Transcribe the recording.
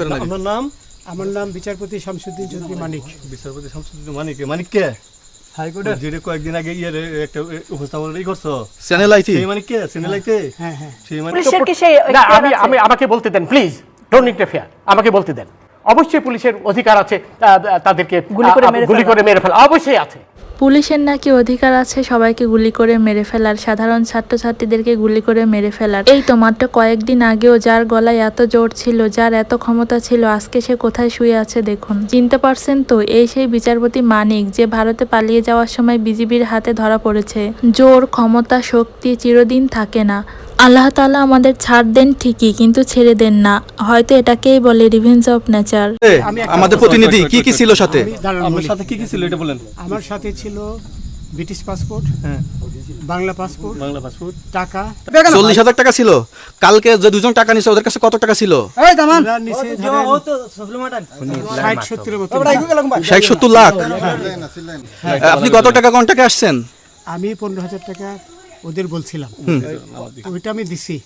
আপনার নাম? আমার নাম বিচারপতি শামসুদ্দিন চৌধুরী মানিক। বিচারপতি শামসুদ্দিন মানিক। মানিক কে? হাইকোর্টের যেটা কয়েকদিন আগে একটা উপস্থাপন করছো চ্যানেল আইতে। সেই মানিক কে? চ্যানেল আইতে? হ্যাঁ হ্যাঁ। সেই মানিক পুলিশের কি সেই না, আমাকে বলতে দেন প্লিজ, ডোন্ট ইন্টারফেয়ার, আমাকে বলতে দেন। অবশ্যই পুলিশের অধিকার আছে তাদেরকে গুলি করে মেরে ফেলা, অবশ্যই আছে। পুলিশের নাকি অধিকার আছে সবাইকে গুলি করে মেরে ফেলার, সাধারণ ছাত্রছাত্রীদেরকে গুলি করে মেরে ফেলার। এই তো মাত্র কয়েকদিন আগেও যার গলায় এত জোর ছিল, যার এত ক্ষমতা ছিল, আজকে সে কোথায় শুয়ে আছে দেখুন। চিনতে পারছেন তো? এই সেই বিচারপতি মানিক, যে ভারতে পালিয়ে যাওয়ার সময় বিজিবির হাতে ধরা পড়েছে। জোর, ক্ষমতা, শক্তি চিরদিন থাকে না। আল্লাহ তাআলা আমাদের ছাড় দেন ঠিকই, কিন্তু ছেড়ে দেন না। হয়তো এটাকেই বলে রিভেঞ্জ অফ নেচার। আমাদের প্রতিনিধি কি কি ছিল সাথে? আপনার সাথে কি কি ছিল এটা বলেন। আমার সাথে ছিল ব্রিটিশ পাসপোর্ট, হ্যাঁ, বাংলা পাসপোর্ট, বাংলা পাসপোর্ট, টাকা 40,000 টাকা ছিল। কালকে যে দুজন টাকা নিছে ওদের কাছে কত টাকা ছিল? ওরা নিচে ধরেন 60-70 মতো। 60-70 লাখ। আপনি কত টাকা কন্টাকে আসছেন? আমি 15,000 টাকা ওদের বলছিলাম, ওইটা আমি দিছি।